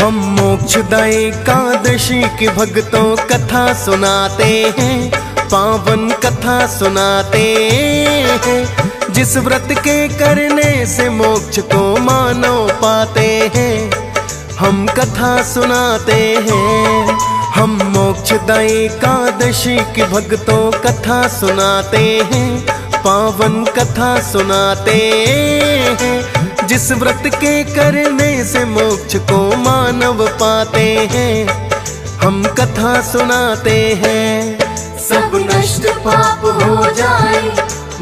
हम मोक्षदा एकादशी की भक्तों कथा सुनाते हैं, पावन कथा सुनाते हैं। जिस व्रत के करने से मोक्ष को मानव पाते हैं, हम कथा सुनाते हैं। हम मोक्षदा एकादशी की भक्तों कथा सुनाते हैं, पावन कथा सुनाते हैं। जिस व्रत के करने से मोक्ष को मानव पाते हैं, हम कथा सुनाते हैं। सब नष्ट पाप हो जाए,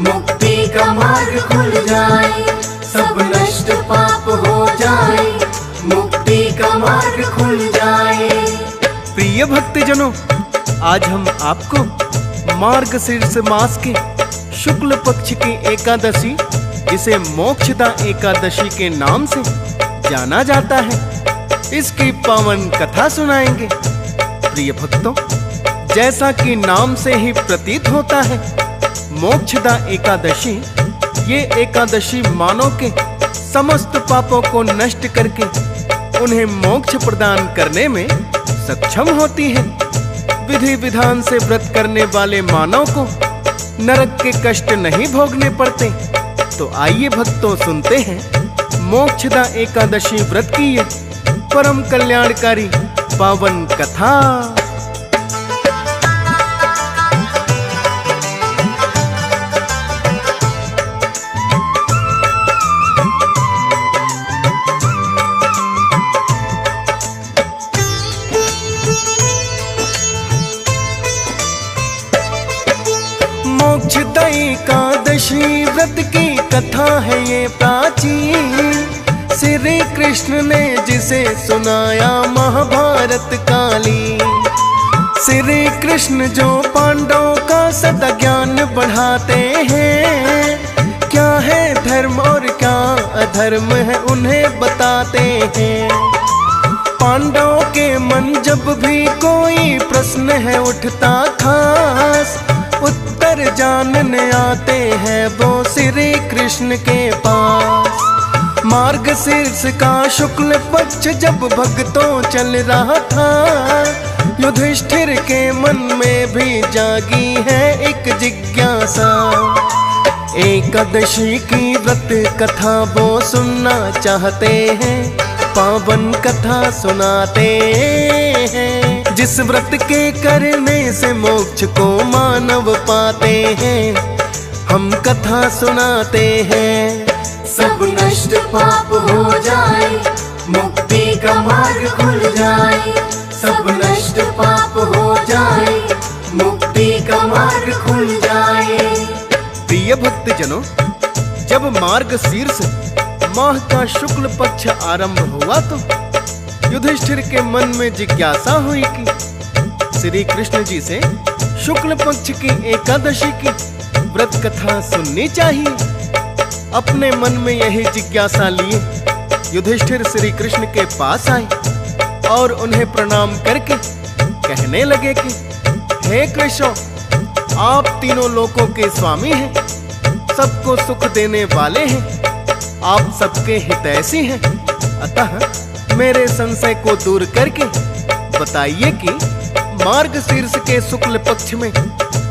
मुक्ति का मार्ग खुल जाए। सब नष्ट पाप हो जाए, मुक्ति का मार्ग खुल जाए। प्रिय भक्तजनों, आज हम आपको मार्गशीर्ष मास के शुक्ल पक्ष की एकादशी, जिसे मोक्षदा एकादशी के नाम से जाना जाता है, इसकी पावन कथा सुनाएंगे। प्रिय भक्तों, जैसा कि नाम से ही प्रतीत होता है, मोक्षदा एकादशी ये एकादशी मानव के समस्त पापों को नष्ट करके उन्हें मोक्ष प्रदान करने में सक्षम होती है। विधि विधान से व्रत करने वाले मानव को नरक के कष्ट नहीं भोगने पड़ते। तो आइए भक्तों, सुनते हैं मोक्षदा एकादशी व्रत की ये परम कल्याणकारी पावन कथा। मोक्षदा एकादशी व्रत की कथा है ये प्राचीन। श्री कृष्ण ने जिसे सुनाया महाभारत काली। श्री कृष्ण जो पांडवों का सदा ज्ञान बढ़ाते हैं, क्या है धर्म और क्या अधर्म है उन्हें बताते हैं। पांडवों के मन जब भी कोई प्रश्न है उठता खास, उत्तर जानने आते हैं वो श्री कृष्ण के पास। मार्गशीर्ष का शुक्ल पक्ष जब भक्तों चल रहा था, युधिष्ठिर के मन में भी जागी है एक जिज्ञासा। एकादशी की व्रत कथा वो सुनना चाहते हैं, पावन कथा सुनाते हैं। जिस व्रत के करने से मोक्ष को मानव पाते हैं, हम कथा सुनाते हैं। सब नष्ट पाप हो जाए, मुक्ति का मार्ग खुल जाए। सब नष्ट पाप हो जाए, मुक्ति का मार्ग खुल जाए। प्रिय भक्तजनों, जब मार्गशीर्ष माह का शुक्ल पक्ष आरंभ हुआ तो युधिष्ठिर के मन में जिज्ञासा हुई कि श्री कृष्ण जी से शुक्ल पक्ष की एकादशी की व्रत कथा सुननी चाहिए। अपने मन में यही जिज्ञासा लिए युधिष्ठिर श्री कृष्ण के पास आए और उन्हें प्रणाम करके कहने लगे कि हे कृष्ण, आप तीनों लोकों के स्वामी हैं, सबको सुख देने वाले हैं, आप सबके हितैषी हैं। अतः मेरे संशय को दूर करके बताइए कि मार्गशीर्ष के शुक्ल पक्ष में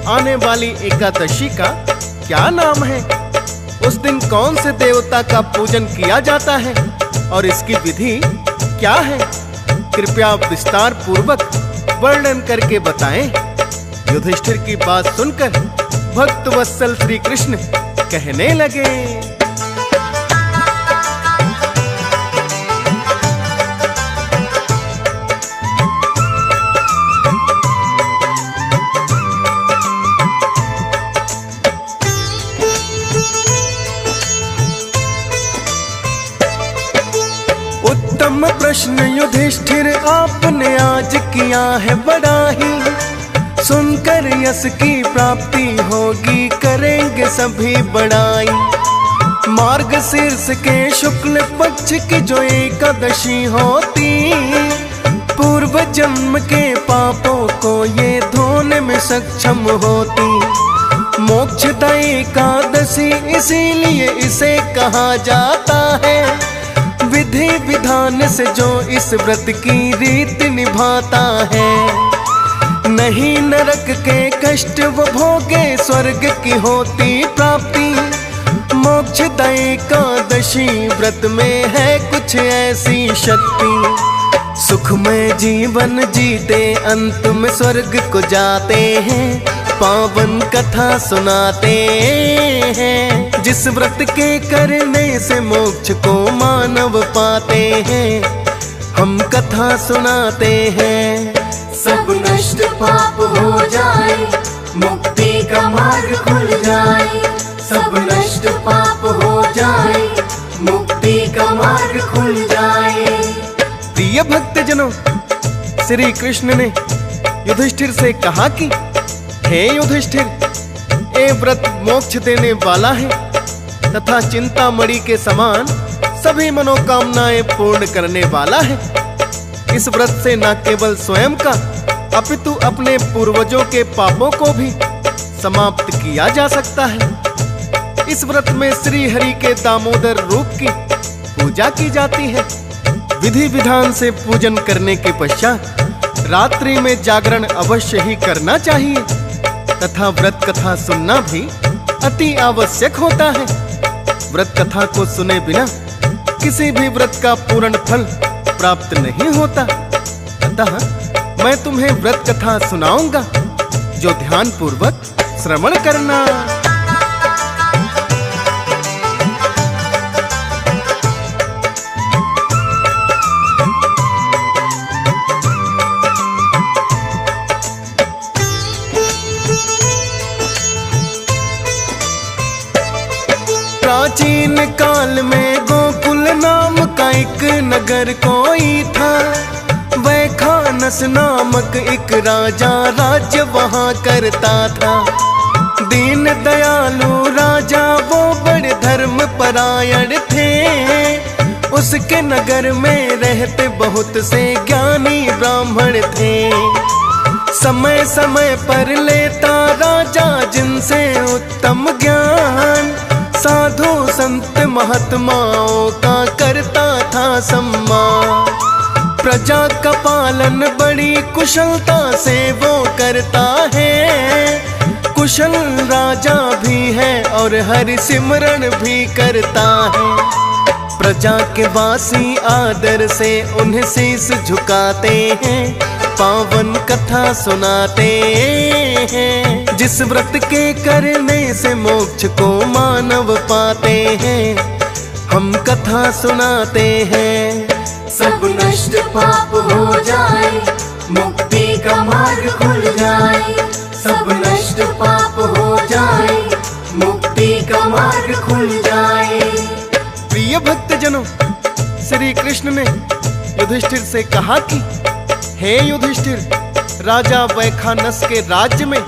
आने वाली एकादशी का क्या नाम है। उस दिन कौन से देवता का पूजन किया जाता है और इसकी विधि क्या है, कृपया विस्तार पूर्वक वर्णन करके बताएं। युधिष्ठिर की बात सुनकर भक्त वत्सल श्री कृष्ण कहने लगे, उत्तम प्रश्न युधिष्ठिर आपने आज किया है बड़ा ही। सुनकर यश की प्राप्ति होगी, करेंगे सभी बड़ाई। मार्गशीर्ष के शुक्ल पक्ष की जो एकादशी होती, पूर्व जन्म के पापों को ये धोने में सक्षम होती। मोक्षदा एकादशी इसीलिए इसे कहा जाता है, विधि विधान से जो इस व्रत की रीत निभाता है, नहीं नरक के कष्ट वो भोगे, स्वर्ग की होती प्राप्ति। मोक्षदायी एकादशी व्रत में है कुछ ऐसी शक्ति, सुखमय जीवन जीते अंत में स्वर्ग को जाते हैं, पावन कथा सुनाते हैं। जिस व्रत के करने से मोक्ष को मानव पाते हैं, हम कथा सुनाते हैं। सब नष्ट पाप हो जाए, मुक्ति का मार्ग खुल जाए। सब नष्ट पाप हो जाए, मुक्ति का मार्ग खुल जाए। प्रिय भक्तजनों, श्री कृष्ण ने युधिष्ठिर से कहा कि हे युधिष्ठिर, ये व्रत मोक्ष देने वाला है तथा चिंतामणि के समान सभी मनोकामनाएं पूर्ण करने वाला है। इस व्रत से न केवल स्वयं का अपितु अपने पूर्वजों के पापों को भी समाप्त किया जा सकता है। इस व्रत में श्री हरि के दामोदर रूप की पूजा की जाती है। विधि विधान से पूजन करने के पश्चात रात्रि में जागरण अवश्य ही करना चाहिए तथा व्रत कथा सुनना भी अति आवश्यक होता है। व्रत कथा को सुने बिना किसी भी व्रत का पूर्ण फल प्राप्त नहीं होता। अतः मैं तुम्हें व्रत कथा सुनाऊंगा, जो ध्यान पूर्वक श्रवण करना। प्राचीन काल में गोकुल नाम का एक नगर कोई था। वैखानस नामक एक राजा राज्य वहाँ करता था। दीन दयालु राजा वो बड़े धर्म परायण थे। उसके नगर में रहते बहुत से ज्ञानी ब्राह्मण थे। समय समय पर लेता राजा जिनसे उत्तम ज्ञान, साधु संत महात्माओं का करता था सम्मान। प्रजा का पालन बड़ी कुशलता से वो करता है। कुशल राजा भी है और हरि सिमरन भी करता है। प्रजा के वासी आदर से उन्हें शीश झुकाते हैं, पावन कथा सुनाते हैं। जिस व्रत के करने से मोक्ष को मानव पाते हैं, हम कथा सुनाते हैं। सब नष्ट पाप हो जाए, मुक्ति का मार्ग खुल जाए। सब नष्ट पाप हो जाए, मुक्ति का मार्ग खुल जाए। प्रिय भक्तजनों, श्री कृष्ण ने युधिष्ठिर से कहा कि हे युधिष्ठिर, राजा वैखानस के राज्य में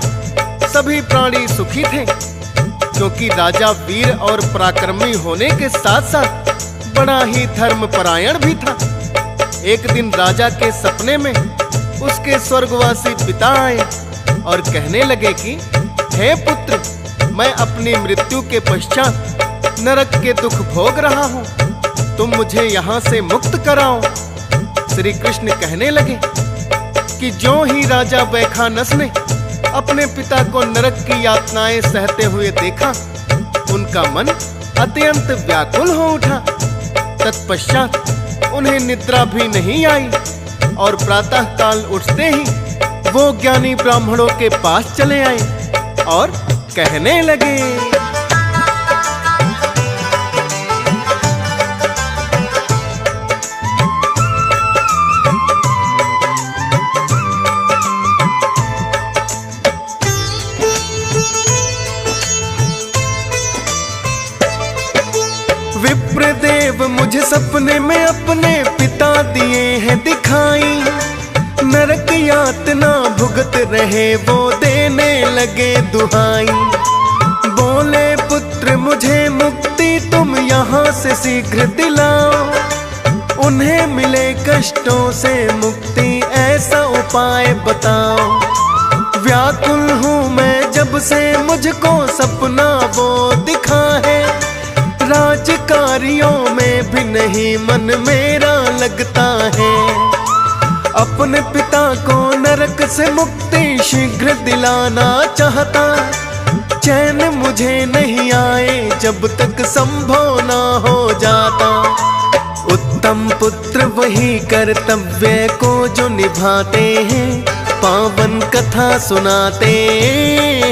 सभी प्राणी सुखी थे, क्योंकि राजा वीर और पराक्रमी होने के साथ साथ बड़ा ही धर्मपरायण भी था। एक दिन राजा के सपने में उसके स्वर्गवासी पिता आए और कहने लगे कि हे पुत्र, मैं अपनी मृत्यु के पश्चात नरक के दुख भोग रहा हूँ, तुम मुझे यहाँ से मुक्त कराओ। श्री कृष्ण कहने लगे कि जो ही राजा वैखानस ने अपने पिता को नरक की यातनाएं सहते हुए देखा, उनका मन अत्यंत व्याकुल हो उठा। तत्पश्चात उन्हें निद्रा भी नहीं आई और प्रातः काल उठते ही वो ज्ञानी ब्राह्मणों के पास चले आए और कहने लगे, विप्रदेव मुझे सपने में अपने पिता दिए हैं दिखाई। नरक यातना भुगत रहे वो देने लगे दुहाई। बोले पुत्र मुझे मुक्ति तुम यहाँ से शीघ्र दिलाओ। उन्हें मिले कष्टों से मुक्ति ऐसा उपाय बताओ। व्याकुल हूँ मैं जब से मुझको सपना वो दिखा है। राजकाज कार्यों में भी नहीं मन मेरा लगता है। अपने पिता को नरक से मुक्ति शीघ्र दिलाना चाहता, चैन मुझे नहीं आए जब तक संभव ना हो जाता। उत्तम पुत्र वही कर्तव्य को जो निभाते हैं, पावन कथा सुनाते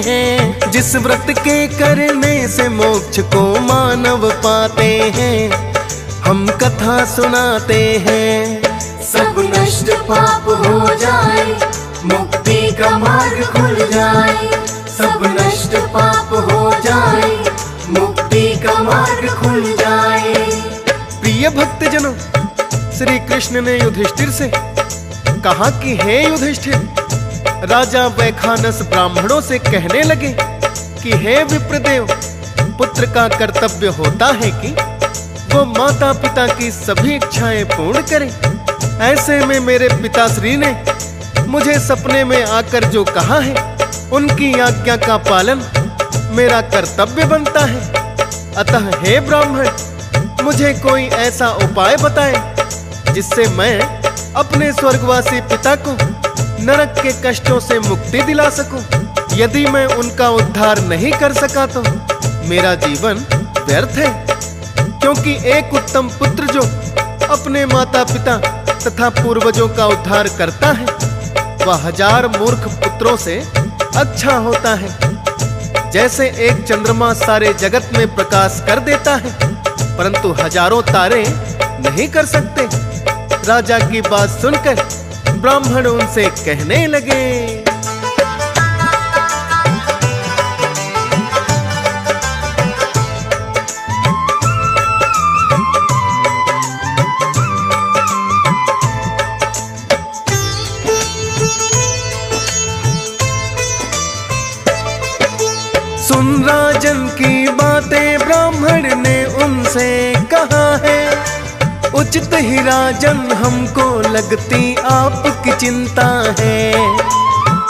हैं। जिस व्रत के करने से मोक्ष को मानव पाते हैं, हम कथा सुनाते हैं। सब नष्ट पाप हो जाए, मुक्ति का मार्ग खुल जाए। सब नष्ट पाप हो जाए, मुक्ति का मार्ग खुल जाए। प्रिय भक्तजनों, श्री कृष्ण ने युधिष्ठिर से कहा कि हे युधिष्ठिर, राजा वैखानस ब्राह्मणों से कहने लगे कि हे विप्रदेव, पुत्र का कर्तव्य होता है कि वो माता पिता की सभी इच्छाएं पूर्ण करे। ऐसे में मेरे पिताश्री ने मुझे सपने में आकर जो कहा है, उनकी आज्ञा का पालन मेरा कर्तव्य बनता है। अतः हे ब्राह्मण, मुझे कोई ऐसा उपाय बताएं जिससे मैं अपने स्वर्गवासी पिता को नरक के कष्टों से मुक्ति दिला सकूं। यदि मैं उनका उद्धार नहीं कर सका तो मेरा जीवन व्यर्थ है, क्योंकि एक उत्तम पुत्र जो अपने माता पिता तथा पूर्वजों का उद्धार करता है, वह 1000 मूर्ख पुत्रों से अच्छा होता है। जैसे एक चंद्रमा सारे जगत में प्रकाश कर देता है, परंतु हजारों तारे नहीं कर सकते। राजा की बात सुनकर ब्राह्मण उनसे कहने लगे, सुन राजन की बातें ब्राह्मण ने उनसे कहा है। उचित ही राजन हमको लगती आपकी चिंता है,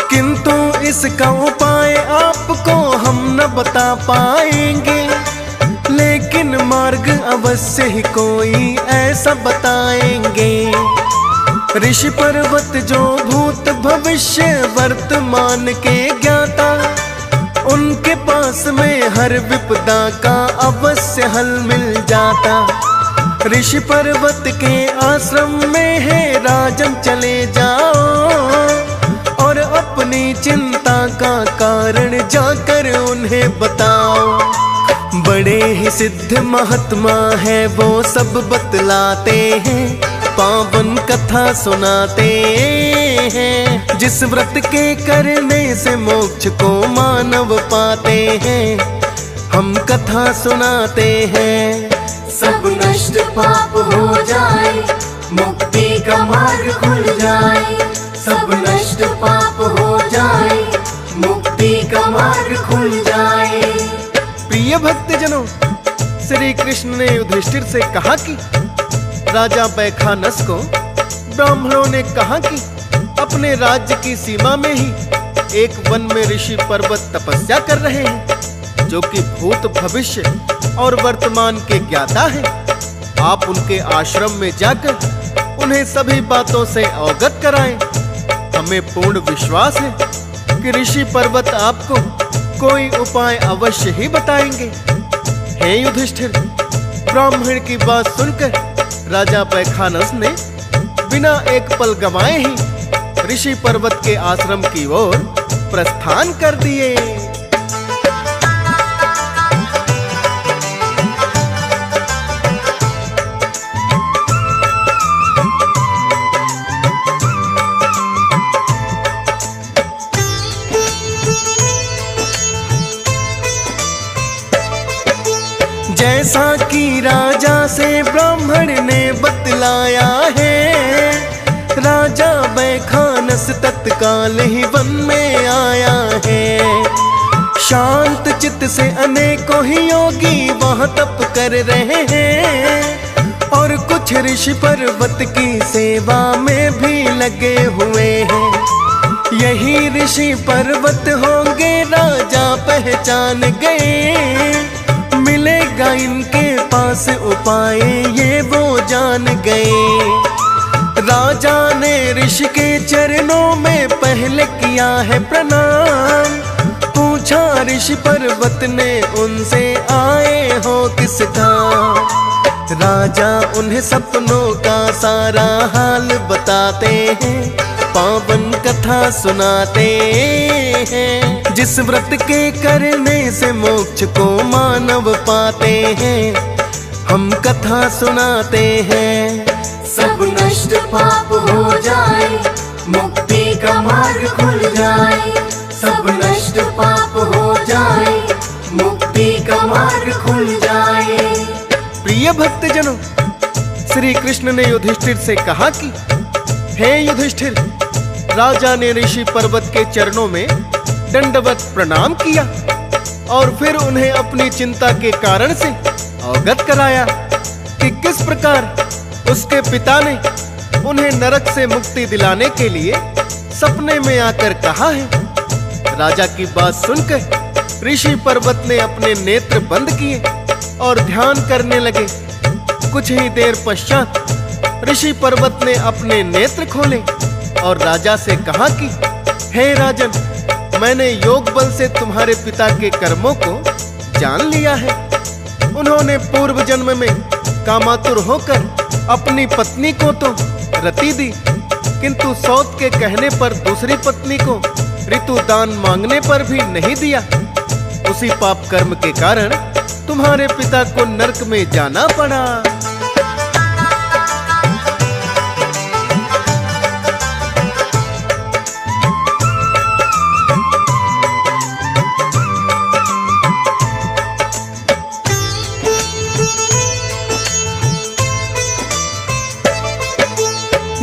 किंतु इसका उपाय आपको हम न बता पाएंगे। लेकिन मार्ग अवश्य ही कोई ऐसा बताएंगे। ऋषि पर्वत जो भूत भविष्य वर्तमान के ज्ञाता, उनके पास में हर विपदा का अवश्य हल मिल जाता। ऋषि पर्वत के आश्रम में है राजन, चले जाओ और अपनी चिंता का कारण जाकर उन्हें बताओ। बड़े ही सिद्ध महात्मा है वो, सब बतलाते हैं, पावन कथा सुनाते हैं। जिस व्रत के करने से मोक्ष को मानव पाते हैं, हम कथा सुनाते हैं। सब नष्ट पाप हो जाए, मुक्ति का मार्ग खुल जाए। सब नष्ट पाप हो जाए, मुक्ति का मार्ग खुल जाए। प्रिय भक्तजनों, श्री कृष्ण ने युधिष्ठिर से कहा कि राजा वैखानस को ब्राह्मणों ने कहा कि अपने राज्य की सीमा में ही एक वन में ऋषि पर्वत तपस्या कर रहे हैं, जो कि भूत भविष्य और वर्तमान के ज्ञाता हैं। आप उनके आश्रम में जाकर उन्हें सभी बातों से अवगत कराएं। हमें पूर्ण विश्वास है कि ऋषि पर्वत आपको कोई उपाय अवश्य ही बताएंगे। हे युधिष्ठिर, ब्राह्मण की बात सुनकर राजा वैखानस ने बिना एक पल गंवाए ही ऋषि पर्वत के आश्रम की ओर प्रस्थान कर दिए। जैसा कि राजा से ब्राह्मण ने बतलाया है, राजा वैखानस तत्काल ही वन में आया है। शांत चित्त से अनेकों ही योगी वहाँ तप कर रहे हैं, और कुछ ऋषि पर्वत की सेवा में भी लगे हुए हैं। यही ऋषि पर्वत होंगे, राजा पहचान गए। मिल मिलेगा इनके पास उपाय ये वो जान गए। राजा ने ऋषि के चरणों में पहले किया है प्रणाम। पूछा ऋषि पर्वत ने उनसे आए हो किस काम। राजा उन्हें सपनों का सारा हाल बताते हैं, पावन कथा सुनाते हैं। जिस व्रत के करने से मोक्ष को मानव पाते हैं, हम कथा सुनाते हैं। सब नष्ट पाप हो जाए, मुक्ति का मार्ग खुल जाए। सब नष्ट पाप हो जाए, मुक्ति का मार्ग खुल जाए। प्रिय भक्तजनों, श्री कृष्ण ने युधिष्ठिर से कहा कि हे युधिष्ठिर, राजा ने ऋषि पर्वत के चरणों में दंडवत प्रणाम किया और फिर उन्हें अपनी चिंता के कारण से अवगत कराया कि किस प्रकार उसके पिता ने उन्हें नरक से मुक्ति दिलाने के लिए सपने में आकर कहा है। राजा की बात सुनकर ऋषि पर्वत ने अपने नेत्र बंद किए और ध्यान करने लगे। कुछ ही देर पश्चात ऋषि पर्वत ने अपने नेत्र खोले और राजा से कहा कि हे राजन, मैंने योग बल से तुम्हारे पिता के कर्मों को जान लिया है। उन्होंने पूर्व जन्म में कामातुर होकर अपनी पत्नी को तो रति दी, किंतु सौत के कहने पर दूसरी पत्नी को ऋतु दान मांगने पर भी नहीं दिया। उसी पाप कर्म के कारण तुम्हारे पिता को नरक में जाना पड़ा।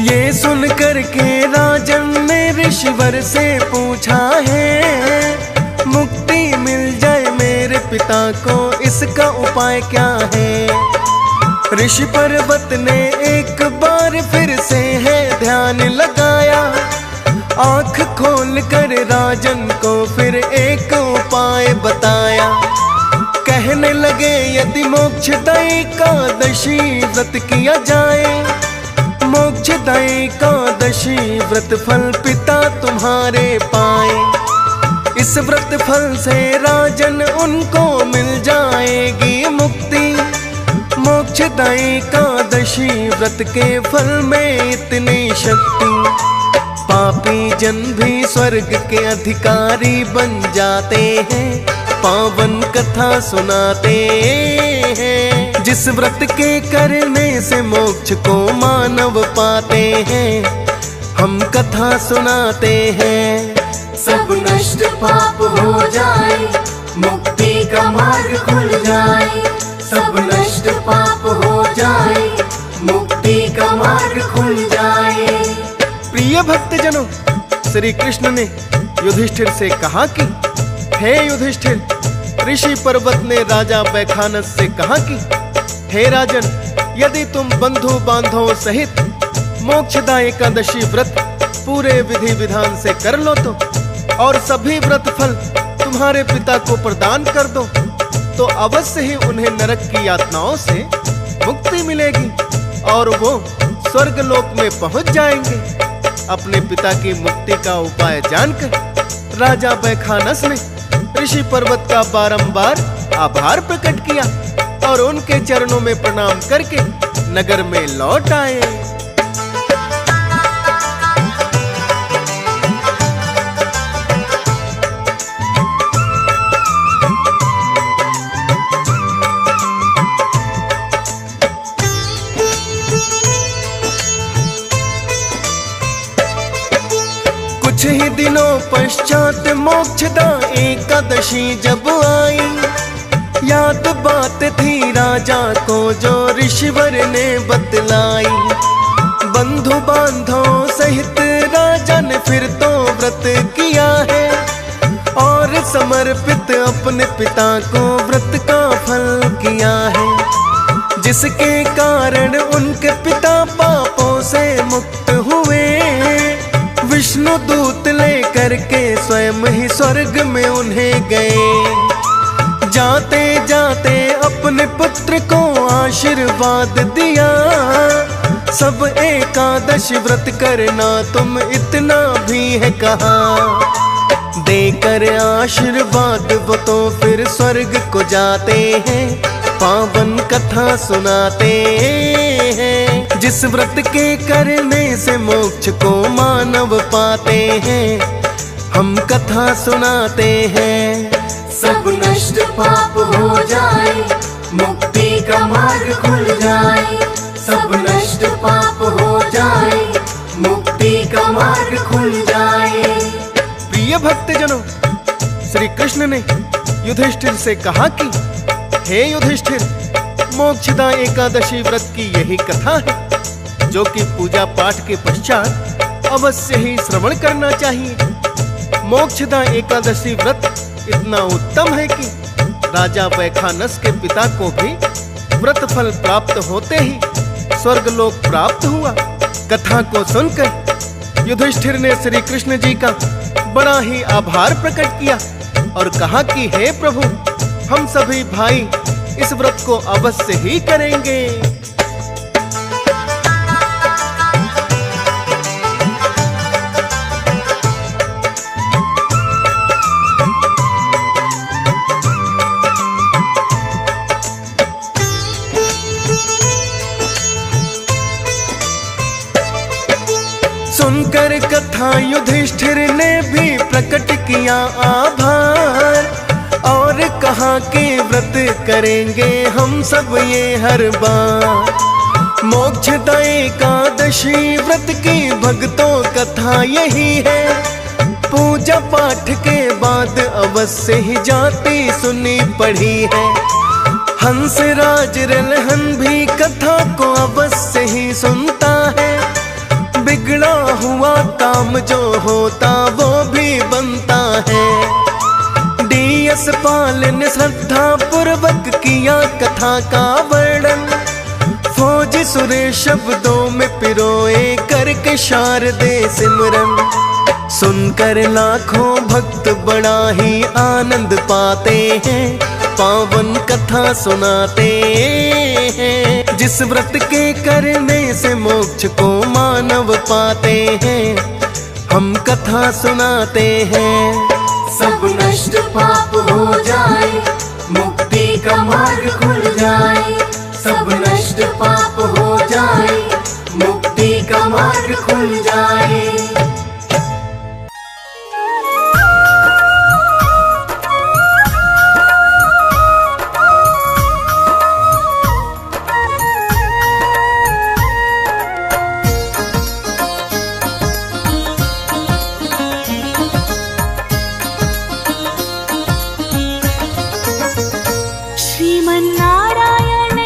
ये सुन कर के राजन ने ऋषिवर से पूछा है, मुक्ति मिल जाए मेरे पिता को इसका उपाय क्या है। ऋषि पर्वत ने एक बार फिर से है ध्यान लगाया। आंख खोल कर राजन को फिर एक उपाय बताया। कहने लगे यदि मोक्षदायी एकादशी व्रत किया जाए, मोक्षदायी एकादशी व्रत फल पिता तुम्हारे पाए। इस व्रत फल से राजन उनको मिल जाएगी मुक्ति। मोक्षदायी एकादशी व्रत के फल में इतनी शक्ति, पापी जन भी स्वर्ग के अधिकारी बन जाते हैं। पावन कथा सुनाते हैं, जिस व्रत के करने से मोक्ष को मानव पाते हैं, हम कथा सुनाते हैं। सब नष्ट पाप हो जाए, मुक्ति का मार्ग खुल जाए। सब नष्ट पाप हो जाए, मुक्ति का मार्ग खुल जाए। प्रिय भक्तजनों, श्री कृष्ण ने युधिष्ठिर से कहा कि हे युधिष्ठिर, ऋषि पर्वत ने राजा बैखानस से कहा कि हे राजन, यदि तुम बंधु बांधवों सहित मोक्षदा एकादशी व्रत पूरे विधि विधान से कर लो और सभी व्रत फल तुम्हारे पिता को प्रदान कर दो, तो अवश्य ही उन्हें नरक की यातनाओं से मुक्ति मिलेगी और वो स्वर्ग लोक में पहुंच जाएंगे। अपने पिता की मुक्ति का उपाय जानकर राजा बैखानस ने ऋषि पर्वत का बारंबार आभार प्रकट किया और उनके चरणों में प्रणाम करके नगर में लौट आए। कुछ ही दिनों पश्चात मोक्षदा एकादशी जब आई, याद बात थी राजा को जो ऋषिवर ने बतलाई। बंधु बांधवों सहित राजा ने फिर तो व्रत किया है और समर्पित अपने पिता को व्रत का फल किया है, जिसके कारण उनके पिता पापों से मुक्त हुए। विष्णु दूत लेकर के स्वयं ही स्वर्ग में उन्हें गए। जाते जाते अपने पुत्र को आशीर्वाद दिया। सब एकादश व्रत करना तुम इतना भी है कहा। देकर आशीर्वाद वो तो फिर स्वर्ग को जाते हैं, पावन कथा सुनाते हैं। जिस व्रत के करने से मोक्ष को मानव पाते हैं, हम कथा सुनाते हैं। सब नष्ट पाप हो जाए, मुक्ति का मार्ग खुल जाए। सब नष्ट पाप हो जाए, मुक्ति का मार्ग खुल जाए। प्रिय भक्तजनों, श्री कृष्ण ने युधिष्ठिर से कहा कि हे युधिष्ठिर, मोक्षदा एकादशी व्रत की यही कथा है जो कि पूजा पाठ के पश्चात अवश्य ही श्रवण करना चाहिए। मोक्षदा एकादशी व्रत इतना उत्तम है कि राजा वैखानस के पिता को भी व्रत फल प्राप्त होते ही स्वर्गलोक प्राप्त हुआ। कथा को सुनकर युधिष्ठिर ने श्री कृष्ण जी का बड़ा ही आभार प्रकट किया और कहा कि हे प्रभु, हम सभी भाई इस व्रत को अवश्य ही करेंगे। सुनकर कथा युधिष्ठिर ने भी प्रकट किया आभार और कहा कि व्रत करेंगे हम सब ये हर बार। मोक्षदा एकादशी व्रत की भक्तों कथा यही है, पूजा पाठ के बाद अवश्य ही जाती सुनी पढ़ी है। हंसराज रलहन भी कथा को अवश्य ही सुनता है। बिगड़ा हुआ काम जो होता वो भी बनता है। डीएस पाल ने श्रद्धा पूर्वक किया कथा का वर्णन। फौज सुरेश शब्दों में पिरोए करके शारदे सिमरन। सुनकर लाखों भक्त बड़ा ही आनंद पाते हैं, पावन कथा सुनाते हैं। जिस व्रत के करने से मोक्ष को मानव पाते हैं, हम कथा सुनाते हैं। सब नष्ट पाप हो जाए, मुक्ति का मार्ग खुल जाए। सब नष्ट पाप हो जाए, मुक्ति का मार्ग खुल जाए। नारायण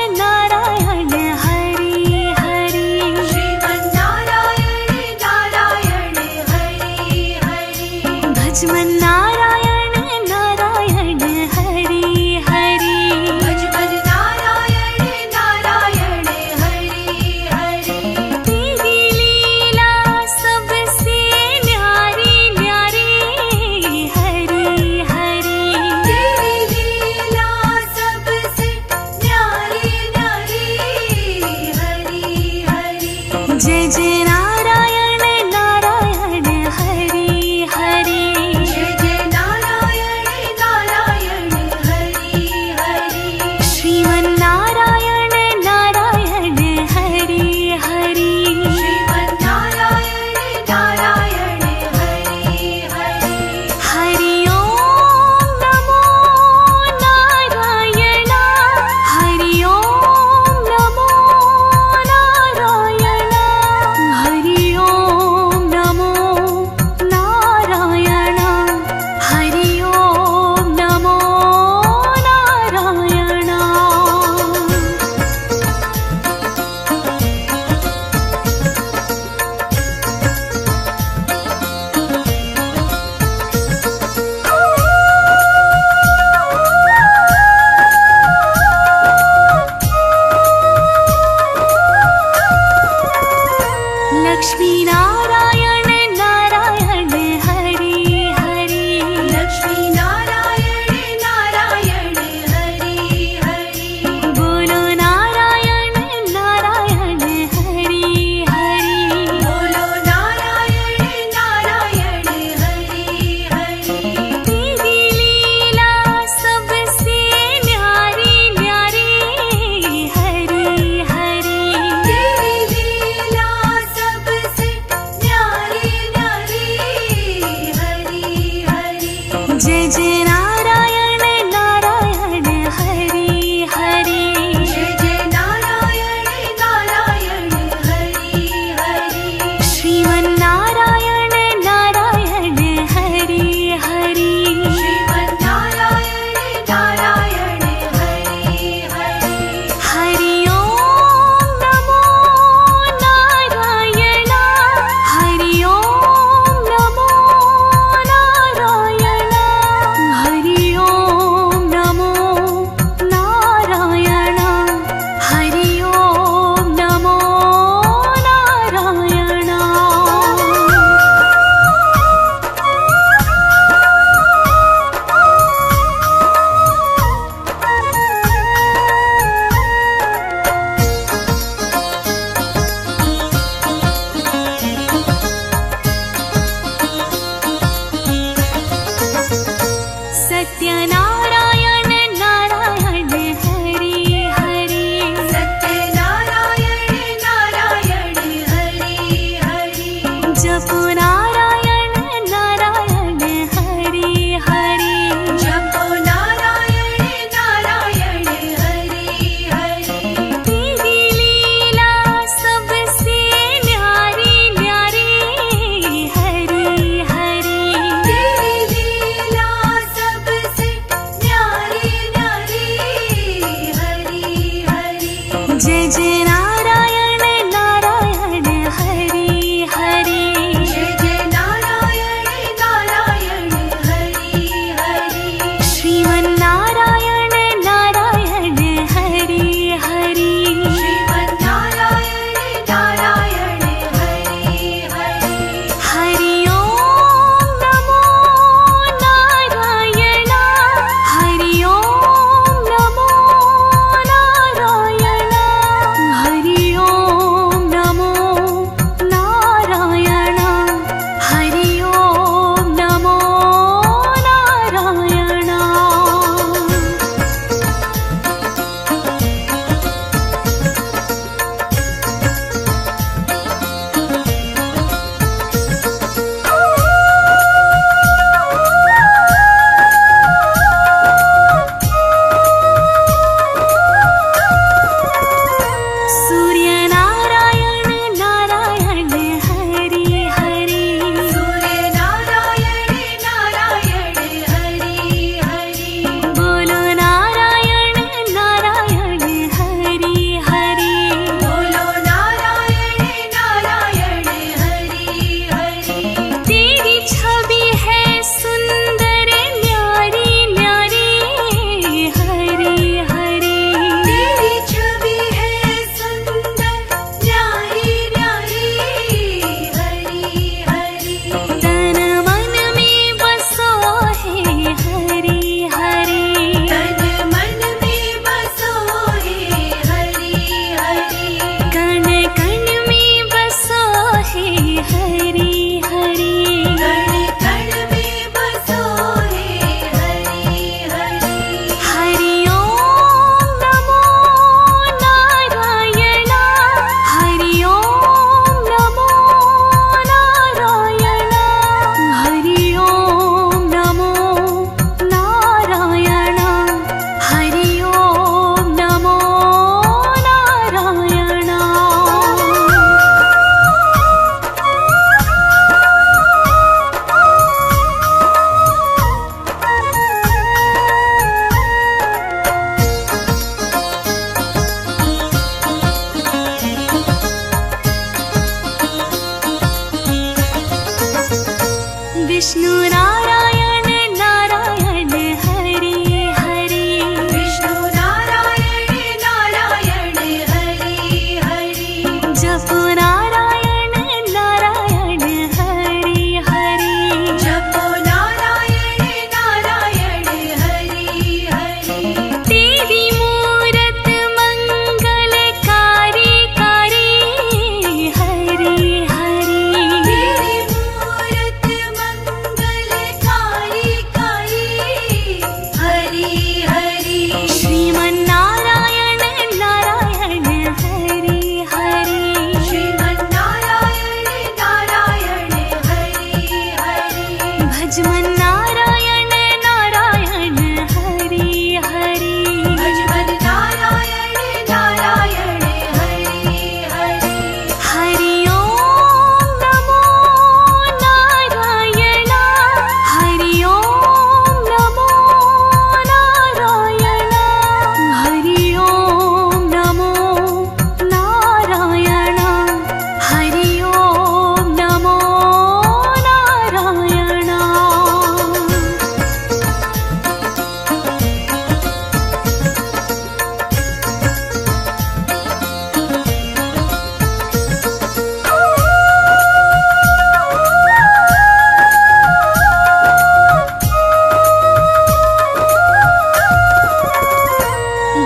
जय जय नारायण नारायण हरि हरि। जय जय नारायण नारायण हरि हरि। श्रीमन्नारायण नारायण हरि हरि। श्रीमन्नारायण नारायण हरि हरि। हरि ओम नमो नारायण। हरि ओम नमो नारायण। हरि ओम नमो नारायण। हरि ओम नमो नारायण। सूर्य नारायण नारायण हरि हरि। सूर्य नारायण नारायण हरि हरि। बोलो नारायण नारायण हरि हरि। बोलो नारायण नारायण हरि हरि। तेरी छवि है सुंदर न्यारी न्यारी हरि हरि। तेरी छवि है सुंदर न्यारी न्यारी हरि हरि। तन मन में बसो है हरि हरि। तन मन में बसो है हरि हरि। कण कण में बसो है हरि हरि। कण कण में बसो है हरि हरि। हरि ओम नमो नारायण। हरि ओम नमो नारायण। हरि ओम नमो नारायण। हरि ओम नमो नारायण। विष्णु नारायण नारायण हरि हरि। विष्णु नारायण नारायण हरि हरि। जप नारायण नारायण हरि हरि। जपो नारायण नारायण हरि हरि। तेरी मूरत मंगलकारी कारी हरि हरि। तेरी मूरत मंगलकारी कारी हरि हरि। श्रीमन्नारायण नारायण हरि हरि। श्रीमन्नारायण नारायण हरि हरि। भजमन नारायण नारायण हरि हरि। भजमन नारायण नारायण हरि हरि। हरि ओम नमो नारायण। हरि ओम नमो नारायण। हरि ओम नमो नारायण। हरि ओम नमो नारायण।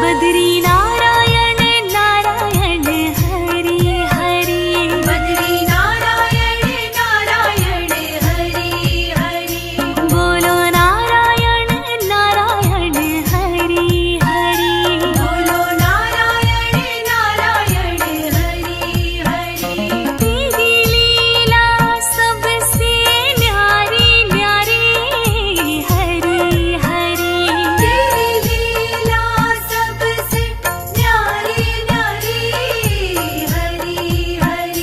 बद्री नारायण नारायण हरि हरि। बद्री नारायण नारायण हरि हरि। बोलो नारायण नारायण हरि हरि। बोलो नारायण नारायण हरि हरि। तेरी लीला सबसे न्यारी न्यारी हरि हरि। तेरी लीला सबसे न्यारी न्यारी हरि हरि।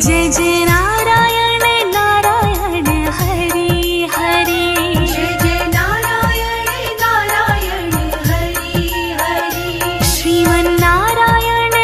जय जय नारायण नारायण हरि हरि। जय जय नारायण नारायण हरि हरि। श्रीमन्नारायण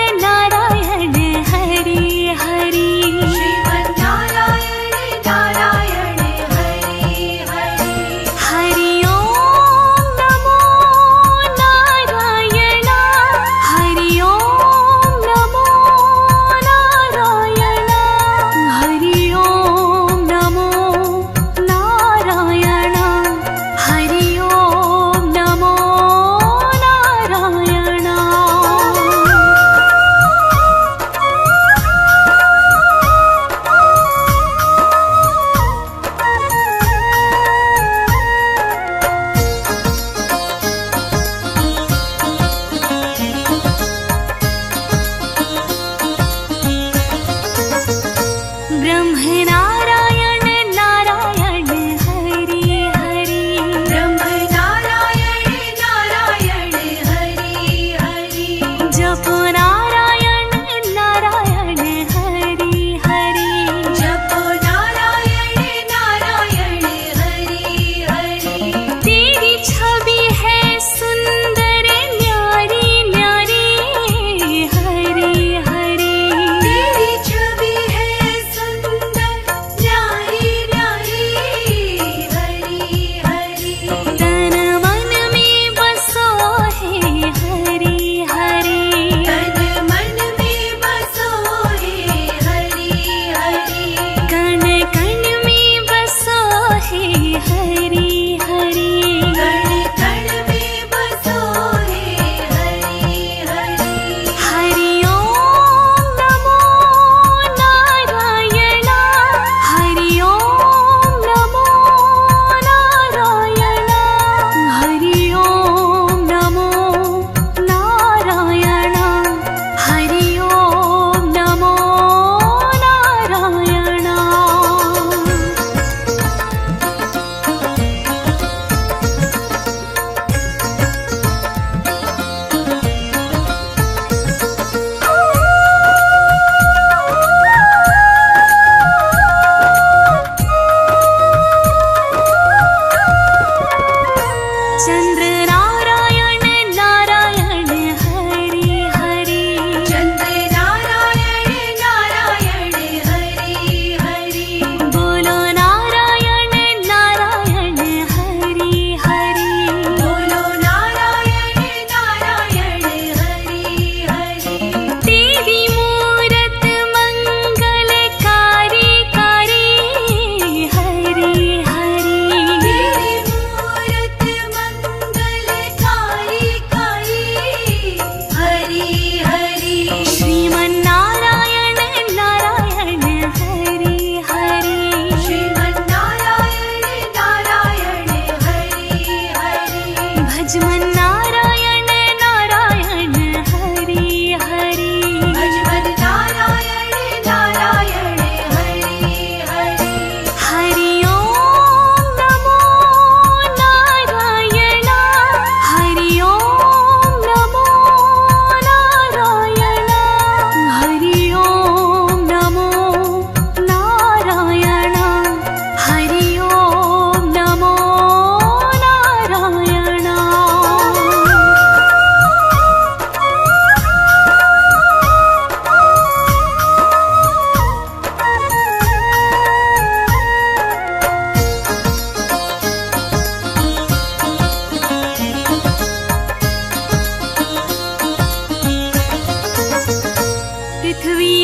पृथ्वी